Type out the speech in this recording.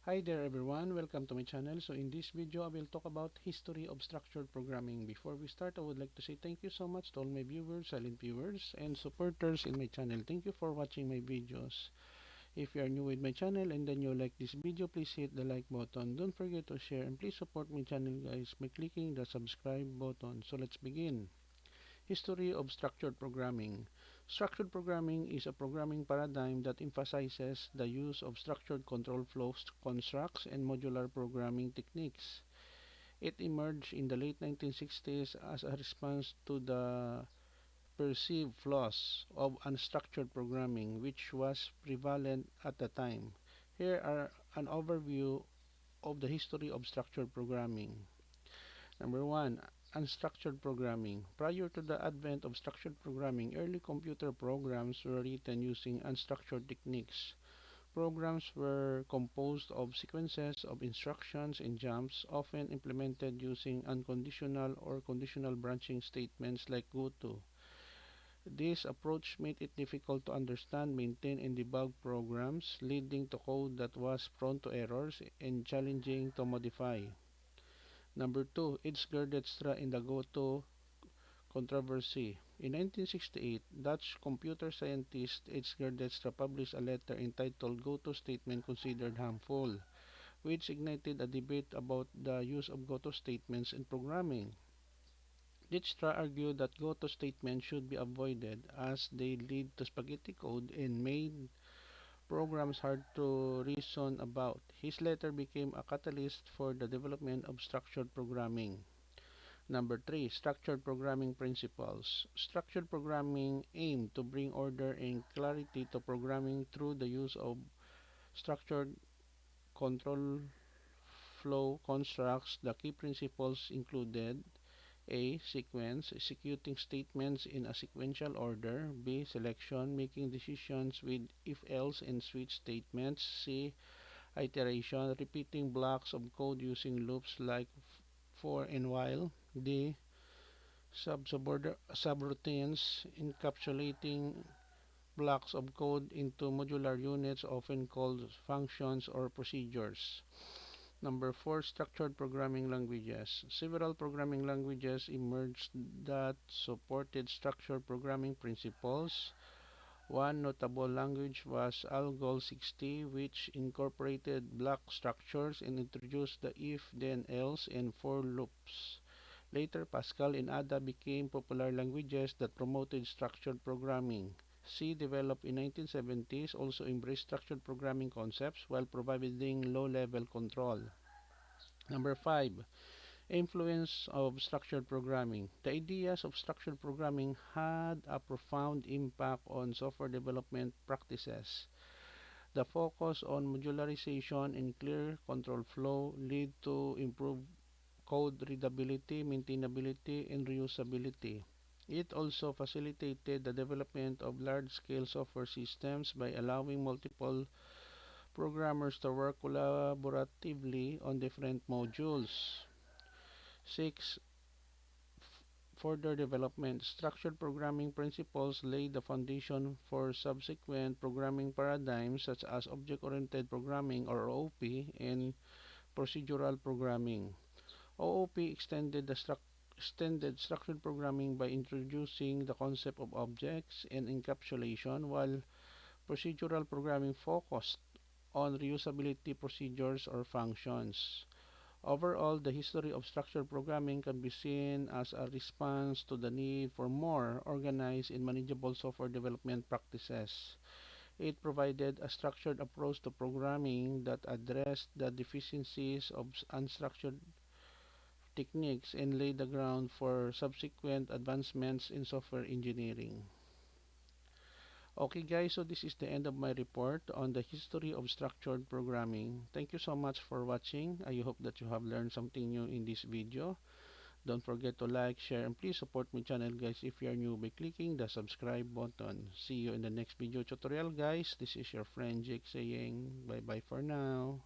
Hi there everyone, welcome to my channel. So in this video, I will talk about history of structured programming. Before we start, I would like to say thank you so much to all my viewers, silent viewers, and supporters in my channel. Thank you for watching my videos. If you are new with my channel and then you like this video, please hit the like button. Don't forget to share and please support my channel guys by clicking the subscribe button. So let's begin. History of structured programming. Structured programming is a programming paradigm that emphasizes the use of structured control flows, constructs, and modular programming techniques. It emerged in the late 1960s as a response to the perceived flaws of unstructured programming, which was prevalent at the time. Here are an overview of the history of structured programming. Number one, unstructured programming. Prior to the advent of structured programming, early computer programs were written using unstructured techniques. Programs were composed of sequences of instructions and jumps, often implemented using unconditional or conditional branching statements like goto. This approach made it difficult to understand, maintain, and debug programs, leading to code that was prone to errors and challenging to modify. Number two, Itzgerdstra in the Goto controversy. In 1968, Dutch computer scientist Itzgerdstra published a letter entitled Goto Statement Considered Harmful, which ignited a debate about the use of Goto statements in programming. Dijkstra argued that Goto statements should be avoided as they lead to spaghetti code and made programs hard to reason about. His letter became a catalyst for the development of structured programming. Number three, structured programming principles. Structured programming aimed to bring order and clarity to programming through the use of structured control flow constructs. The key principles included A. Sequence, executing statements in a sequential order. B. Selection, making decisions with if-else and switch statements. C. Iteration, repeating blocks of code using loops like for and while. D. Subroutines, encapsulating blocks of code into modular units often called functions or procedures. Number four, structured programming languages. Several programming languages emerged that supported structured programming principles. One notable language was Algol 60, which incorporated block structures and introduced the if, then, else, and for loops. Later, Pascal and Ada became popular languages that promoted structured programming. C, developed in 1970s, also embraced structured programming concepts while providing low-level control. Number 5, influence of structured programming. The ideas of structured programming had a profound impact on software development practices. The focus on modularization and clear control flow led to improved code readability, maintainability, and reusability. It also facilitated the development of large-scale software systems by allowing multiple programmers to work collaboratively on different modules. 6. Further development. Structured programming principles laid the foundation for subsequent programming paradigms such as object-oriented programming or OOP and procedural programming. OOP extended structured programming by introducing the concept of objects and encapsulation, while procedural programming focused on reusability procedures or functions. Overall, the history of structured programming can be seen as a response to the need for more organized and manageable software development practices. It provided a structured approach to programming that addressed the deficiencies of unstructured techniques and laid the ground for subsequent advancements in software engineering. Okay guys, so this is the end of my report on the history of structured programming. Thank you so much for watching. I hope that you have learned something new in this video. Don't forget to like, share, and please support my channel guys if you are new by clicking the subscribe button. See you in the next video tutorial guys. This is your friend Jake saying bye bye for now.